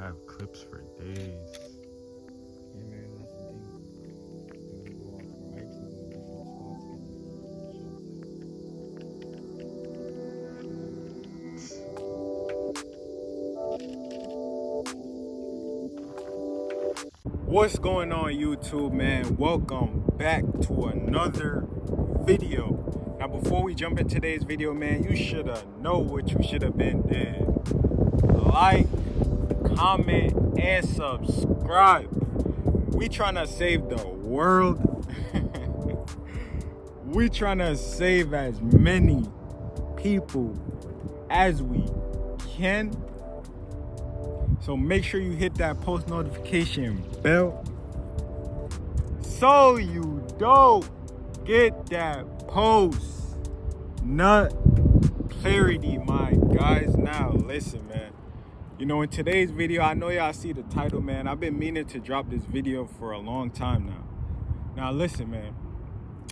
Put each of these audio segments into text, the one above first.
have clips for days. Yeah, man, that's the thing. We go off vibes and go different spots What's going on, YouTube, man? Welcome back to another video. Now, before we jump into today's video, man, you should have know what you should have been doing. Like, comment, and subscribe. We trying to save the world. We trying to save as many people as we can. So make sure you hit that post notification bell so you don't get that post nut clarity, my guys. Now listen, man, you know, in today's video, I know y'all see the title, man. I've been meaning to drop this video for a long time now. Listen, man,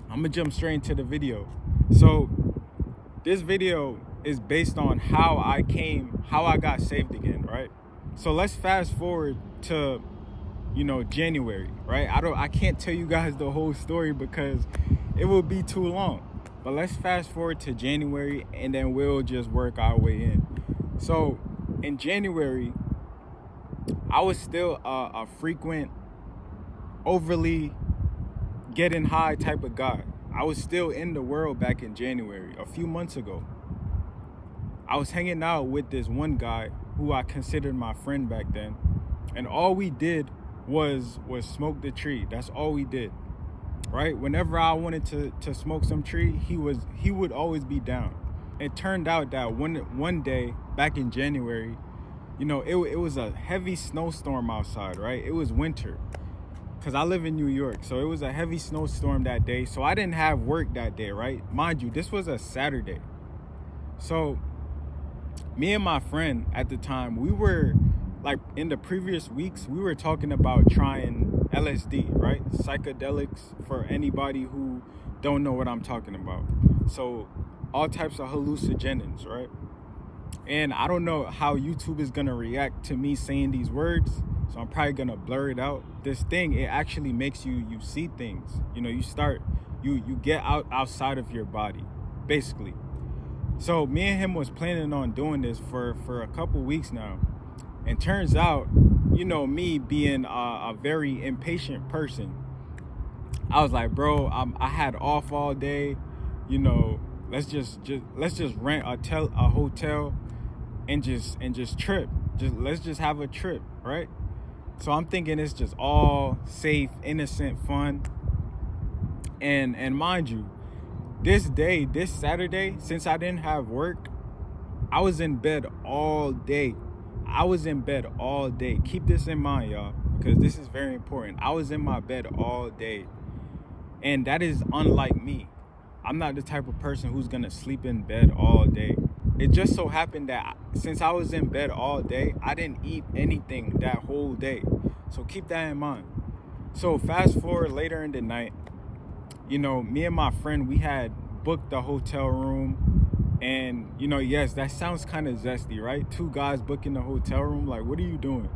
I'm gonna jump straight into the video. So this video is based on how I got saved again, right? So let's fast forward to, you know, January, right? I can't tell you guys the whole story because it will be too long. But let's fast forward to January and then we'll just work our way in. So in January, I was still a frequent, overly getting high type of guy. I was still in the world back in January. A few months ago, I was hanging out with this one guy who I considered my friend back then, and all we did was smoke the tree. That's all we did, right? Whenever I wanted to smoke some tree, he would always be down. It turned out that one day back in January, you know, it was a heavy snowstorm outside, right? It was winter because I live in New York, so it was a heavy snowstorm that day. So I didn't have work that day, right? Mind you, this was a Saturday. So me and my friend at the time, we were like, in the previous weeks, we were talking about trying LSD, right? Psychedelics, for anybody who don't know what I'm talking about. So all types of hallucinogens, right? And I don't know how YouTube is gonna react to me saying these words, so I'm probably gonna blur it out. This thing, it actually makes you see things. You know, you get outside of your body, basically. So me and him was planning on doing this for a couple weeks now. And turns out, you know, me being a very impatient person, I was like, bro, I had off all day, you know, let's just rent a hotel and just trip. Let's just have a trip, right? So I'm thinking it's just all safe, innocent fun. And mind you, this Saturday, since I didn't have work, I was in bed all day. Keep this in mind, y'all, because this is very important. I was in my bed all day. And that is unlike me. I'm not the type of person who's gonna sleep in bed all day. It just so happened that since I was in bed all day, I didn't eat anything that whole day. So keep that in mind. So fast forward later in the night, you know, me and my friend, we had booked the hotel room. And, you know, yes, that sounds kind of zesty, right? Two guys booking the hotel room. Like, what are you doing?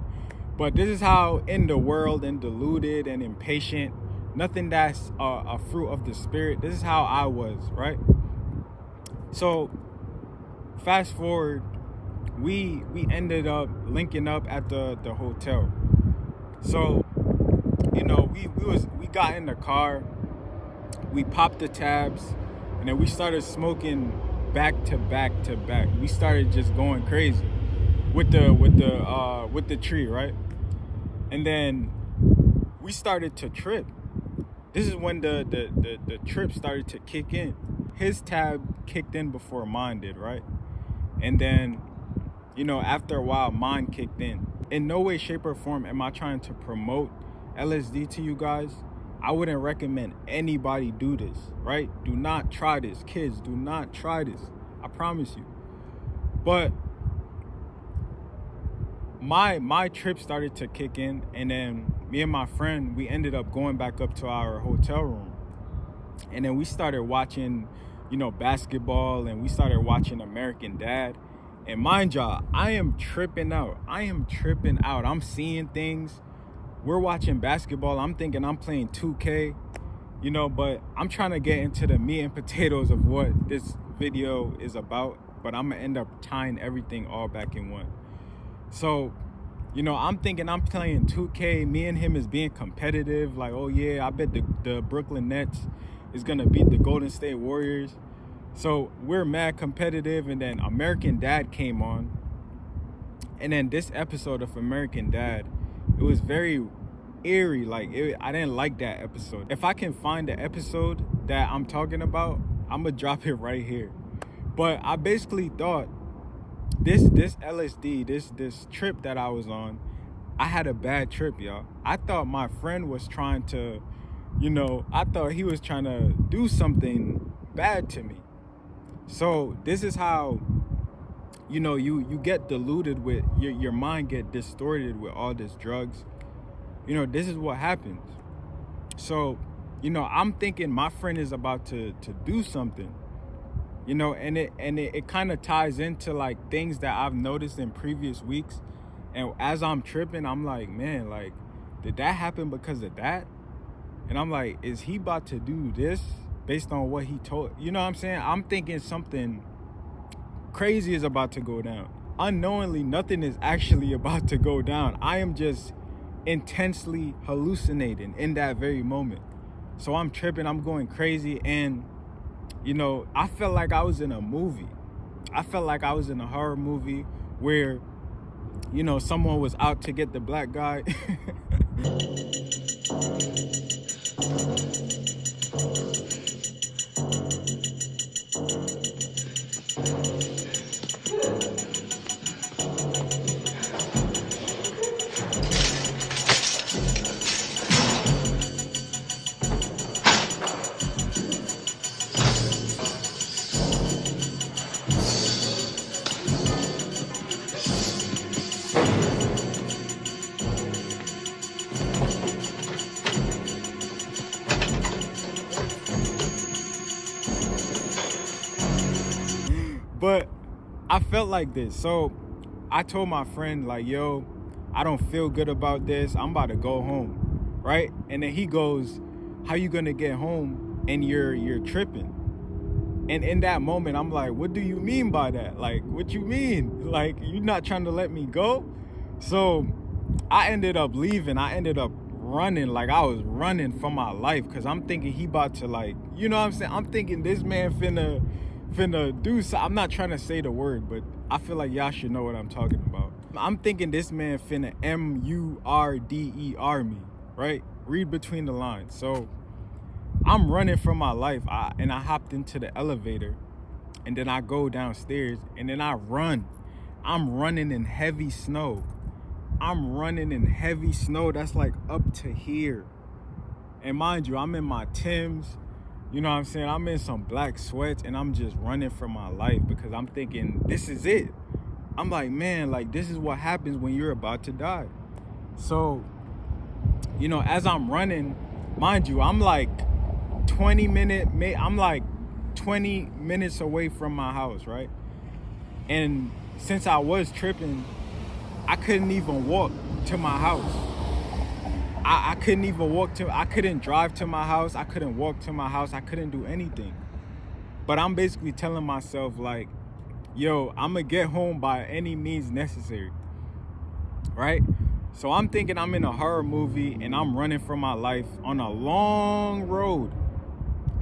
But this is how in the world and deluded and impatient, nothing that's a fruit of the spirit. This is how I was, right? So fast forward, we ended up linking up at the hotel. So, you know, we got in the car, we popped the tabs, and then we started smoking back to back. We started just going crazy with the tree, right? And then we started to trip. This is when the trip started to kick in. His tab kicked in before mine did, right? And then, you know, after a while, mine kicked in. In no way, shape, or form am I trying to promote LSD to you guys. I wouldn't recommend anybody do this, right? Do not try this. Kids, do not try this. I promise you. But my trip started to kick in, and then me and my friend, we ended up going back up to our hotel room. And then we started watching, you know, basketball, and we started watching American Dad. And mind y'all, I am tripping out. I'm seeing things. We're watching basketball. I'm thinking I'm playing 2K, you know, but I'm trying to get into the meat and potatoes of what this video is about. But I'm gonna end up tying everything all back in one. So, you know, I'm thinking I'm playing 2K. Me and him is being competitive. Like, oh yeah, I bet the Brooklyn Nets is gonna beat the Golden State Warriors. So we're mad competitive, and then American Dad came on. And then this episode of American Dad, it was very eerie. Like, I didn't like that episode. If I can find the episode that I'm talking about, I'm gonna drop it right here. But I basically thought this LSD, this trip that I was on, I had a bad trip, y'all. I thought my friend was trying to, you know, I thought he was trying to do something bad to me. So this is how, you know, you get deluded with, your mind get distorted with all this drugs. You know, this is what happens. So, you know, I'm thinking my friend is about to do something, you know, and it kind of ties into like things that I've noticed in previous weeks. And as I'm tripping, I'm like, man, like, did that happen because of that? And I'm like, is he about to do this based on what he told? You know what I'm saying? I'm thinking something crazy is about to go down. Unknowingly, nothing is actually about to go down. I am just intensely hallucinating in that very moment. So I'm tripping, I'm going crazy, and you know, I felt like I was in a movie. I felt like I was in a horror movie where, you know, someone was out to get the black guy. But I felt like this. So I told my friend, like, yo, I don't feel good about this. I'm about to go home, right? And then he goes, how you gonna get home and you're tripping? And in that moment, I'm like, what do you mean by that? Like, what you mean? Like, you're not trying to let me go? So I ended up leaving. I ended up running. Like, I was running for my life because I'm thinking he about to, like, you know what I'm saying? I'm thinking this man finna do so. I'm not trying to say the word, but I feel like y'all should know what I'm talking about. I'm thinking this man finna murder me, right? Read between the lines. So I'm running for my life, and I hopped into the elevator, and then I go downstairs, and then I run. I'm running in heavy snow. That's like up to here. And mind you, I'm in my Timbs. You know what I'm saying? I'm in some black sweats, and I'm just running for my life because I'm thinking, this is it. I'm like, man, like, this is what happens when you're about to die. So, you know, as I'm running, mind you, I'm like 20 minutes away from my house, right? And since I was tripping, I couldn't even walk to my house. I couldn't drive to my house. I couldn't walk to my house. I couldn't do anything. But I'm basically telling myself, like, yo, I'm gonna get home by any means necessary, right? So I'm thinking I'm in a horror movie and I'm running for my life on a long road.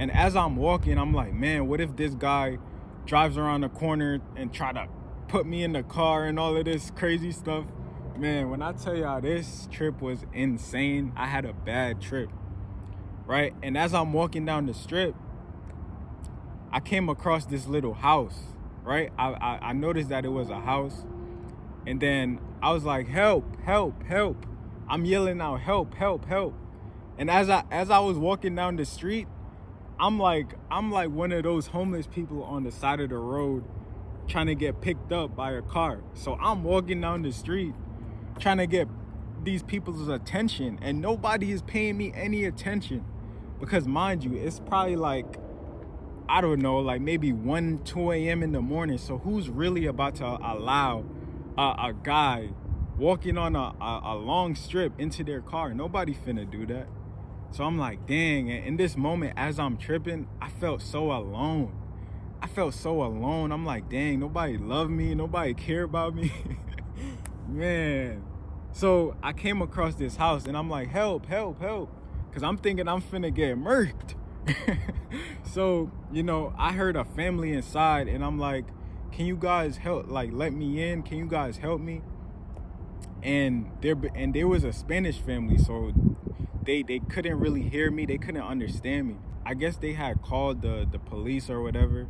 And as I'm walking, I'm like, man, what if this guy drives around the corner and try to put me in the car and all of this crazy stuff? Man, when I tell y'all, this trip was insane. I had a bad trip, right? And as I'm walking down the strip, I came across this little house, right? I noticed that it was a house. And then I was like, help, help, help. I'm yelling out, help, help, help. And as I was walking down the street, I'm like one of those homeless people on the side of the road trying to get picked up by a car. So I'm walking down the street trying to get these people's attention, and nobody is paying me any attention because, mind you, it's probably like I don't know, like maybe 1, 2 a.m. in the morning. So who's really about to allow a guy walking on a long strip into their car? Nobody finna do that. So I'm like, dang. And in this moment, as I'm tripping, I felt so alone. I'm like, dang, nobody loved me. Nobody cared about me. Man. So I came across this house and I'm like, help, help, help. Because I'm thinking I'm finna get murked. So, you know, I heard a family inside and I'm like, can you guys help, like, let me in? Can you guys help me? And there was a Spanish family, so they couldn't really hear me. They couldn't understand me. I guess they had called the police or whatever.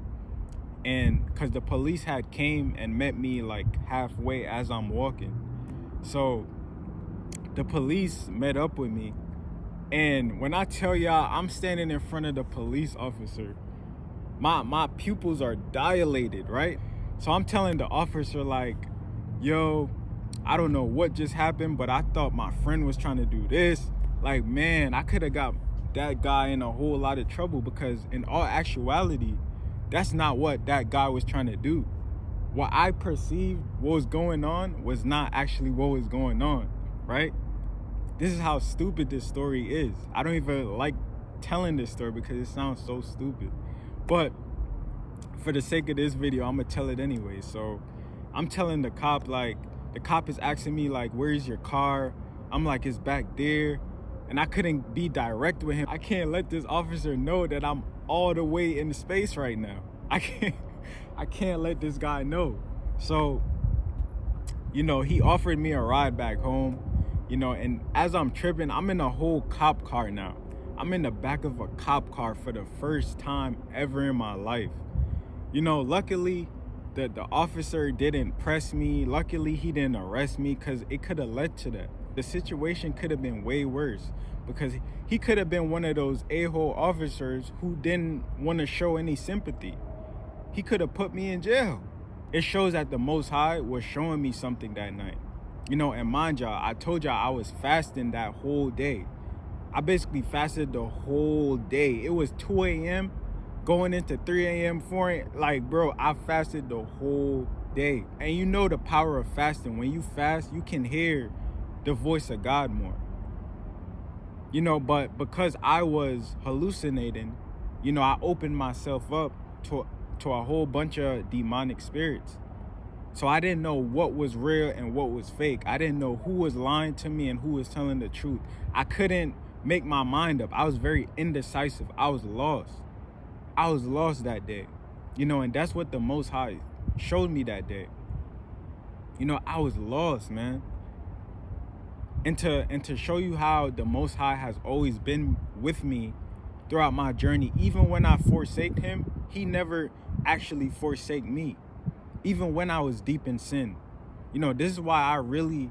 And because the police had came and met me like halfway as I'm walking. So the police met up with me. And when I tell y'all, I'm standing in front of the police officer, my pupils are dilated, right? So I'm telling the officer, like, yo, I don't know what just happened, but I thought my friend was trying to do this. Like, man, I could have got that guy in a whole lot of trouble, because in all actuality, that's not what that guy was trying to do. What I perceived what was going on was not actually what was going on, right? This is how stupid this story is. I don't even like telling this story because it sounds so stupid. But for the sake of this video, I'm gonna tell it anyway. So I'm telling the cop, like, the cop is asking me, like, where's your car? I'm like, it's back there. And I couldn't be direct with him. I can't let this officer know that I'm all the way in space right now. I can't let this guy know. So, you know, he offered me a ride back home, you know, and as I'm tripping, I'm in a whole cop car now. I'm in the back of a cop car for the first time ever in my life. You know, luckily, the officer didn't press me. Luckily, he didn't arrest me, because it could have led to that. The situation could have been way worse, because he could have been one of those a-hole officers who didn't want to show any sympathy. He could have put me in jail. It shows that the Most High was showing me something that night. You know, and mind y'all, I told y'all I was fasting that whole day. I basically fasted the whole day. It was 2 a.m. going into 3 a.m., 4 a.m. Like, bro, I fasted the whole day. And you know the power of fasting. When you fast, you can hear the voice of God more. You know, but because I was hallucinating, you know, I opened myself up to a whole bunch of demonic spirits. So I didn't know what was real and what was fake. I didn't know who was lying to me and who was telling the truth. I couldn't make my mind up. I was very indecisive. I was lost. I was lost that day. You know, and that's what the Most High showed me that day. You know, I was lost, man. And to show you how the Most High has always been with me throughout my journey, even when I forsake him, he never actually forsake me. Even when I was deep in sin. You know, this is why I really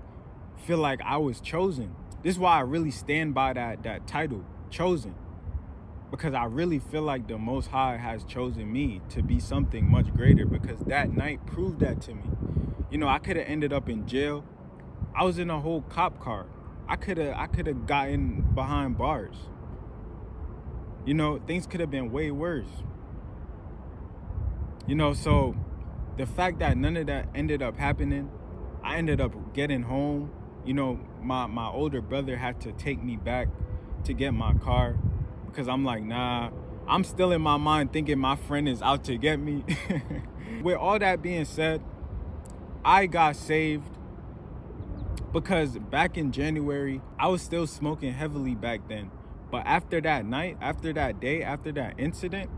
feel like I was chosen. This is why I really stand by that title, chosen. Because I really feel like the Most High has chosen me to be something much greater, because that night proved that to me. You know, I could have ended up in jail. I was in a whole cop car. I could have gotten behind bars. You know, things could have been way worse. You know, so the fact that none of that ended up happening, I ended up getting home. You know, my older brother had to take me back to get my car, because I'm like, nah, I'm still in my mind thinking my friend is out to get me. With all that being said, I got saved because back in January, I was still smoking heavily back then. But after that night, after that day, after that incident,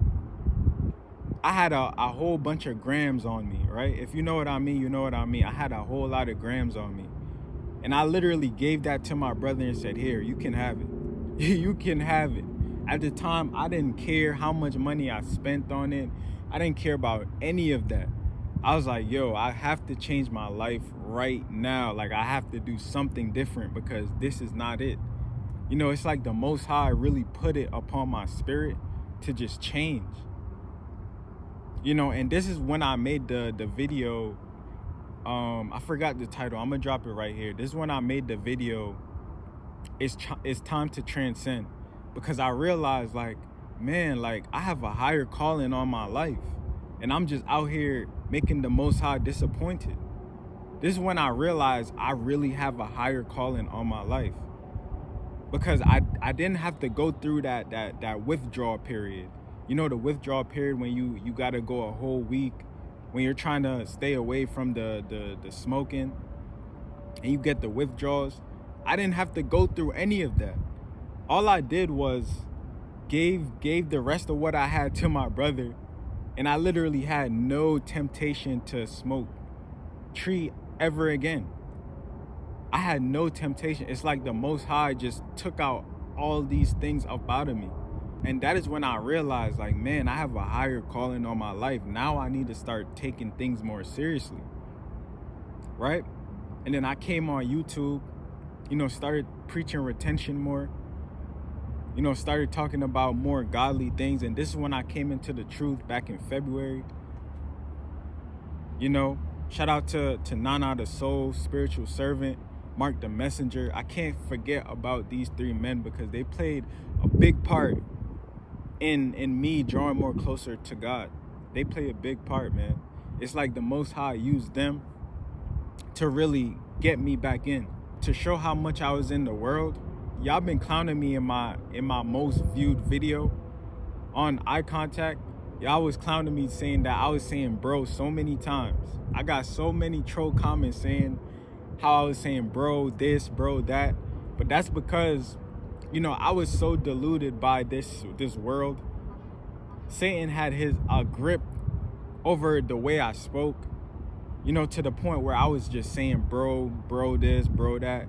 I had a whole bunch of grams on me, right? If you know what I mean, you know what I mean. I had a whole lot of grams on me. And I literally gave that to my brother and said, here, you can have it. You can have it. At the time, I didn't care how much money I spent on it. I didn't care about any of that. I was like, yo, I have to change my life right now. Like, I have to do something different, because this is not it. You know, it's like the Most High really put it upon my spirit to just change. You know, and this is when I made the video. I forgot the title. I'm gonna drop it right here. This is when I made the video. It's time to transcend, because I realized, like, man, like I have a higher calling on my life, and I'm just out here making the Most High disappointed. This is when I realized I really have a higher calling on my life, because I didn't have to go through that withdrawal period. You know, the withdrawal period when you got to go a whole week when you're trying to stay away from the smoking, and you get the withdrawals. I didn't have to go through any of that. All I did was gave the rest of what I had to my brother, and I literally had no temptation to smoke tree ever again. I had no temptation. It's like the Most High just took out all these things up out of me. And that is when I realized, like, man, I have a higher calling on my life. Now I need to start taking things more seriously, right? And then I came on YouTube, started preaching retention more, started talking about more godly things. And this is when I came into the truth back in February. Shout out to Nana the Soul, Spiritual Servant, Mark the Messenger. I can't forget about these three men because they played a big part in me drawing more closer to God. They play a big part, man. It's like the Most High used them to really get me back in, to show how much I was in the world. Y'all been clowning me in my most viewed video on eye contact. Y'all was clowning me saying that I was saying bro so many times. I got so many troll comments saying how I was saying bro this, bro that. But that's because, I was so deluded by this world. Satan had a grip over the way I spoke, to the point where I was just saying bro this, bro that.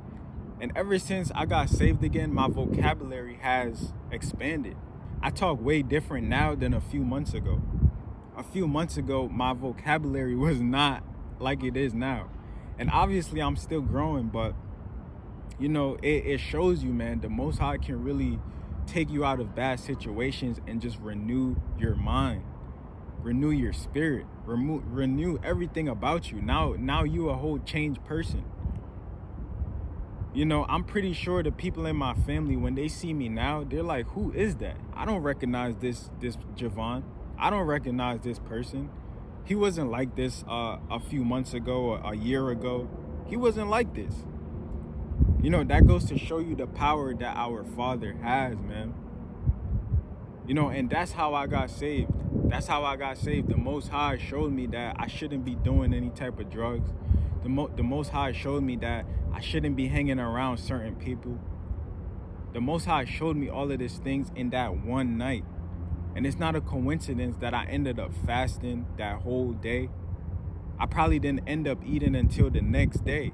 And ever since I got saved again, my vocabulary has expanded. I talk way different now than a few months ago. A few months ago, my vocabulary was not like it is now. And obviously I'm still growing, but it shows you, man, the Most High can really take you out of bad situations and just renew your mind, renew your spirit, renew everything about you. Now you a whole changed person. I'm pretty sure the people in my family, when they see me now, they're like, who is that? I don't recognize this Javaughn. I don't recognize this person. He wasn't like this a few months ago or a year ago. He wasn't like this. That goes to show you the power that our Father has, man. And that's how I got saved. That's how I got saved. The Most High showed me that I shouldn't be doing any type of drugs. The Most High showed me that I shouldn't be hanging around certain people. The Most High showed me all of these things in that one night. And it's not a coincidence that I ended up fasting that whole day. I probably didn't end up eating until the next day.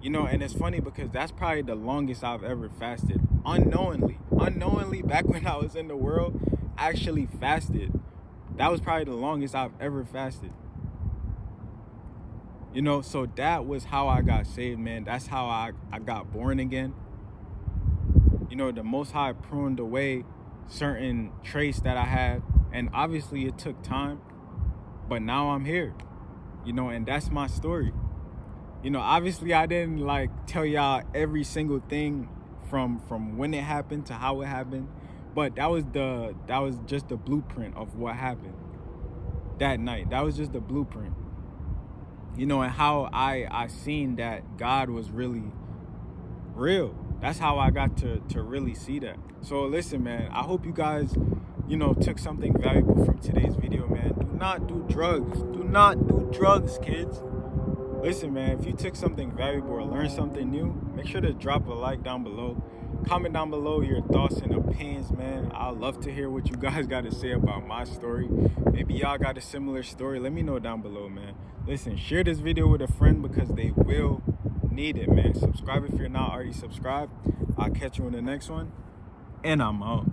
And it's funny because that's probably the longest I've ever fasted. Unknowingly, back when I was in the world, I actually fasted. That was probably the longest I've ever fasted. So that was how I got saved, man. That's how I got born again. The Most High pruned away certain traits that I had, and obviously it took time, but now I'm here, and that's my story. Obviously I didn't tell y'all every single thing from when it happened to how it happened, but that was just the blueprint of what happened that night. That was just the blueprint. And how I seen that God was really real. That's how I got to really see that. So listen, man, I hope you guys, took something valuable from today's video, man. Do not do drugs. Do not do drugs, kids. Listen, man, if you took something valuable or learned something new, make sure to drop a like down below. Comment down below your thoughts and opinions, man. I'd love to hear what you guys got to say about my story. Maybe y'all got a similar story. Let me know down below, man. Listen, share this video with a friend because they will need it, man. Subscribe if you're not already subscribed. I'll catch you in the next one, and I'm out.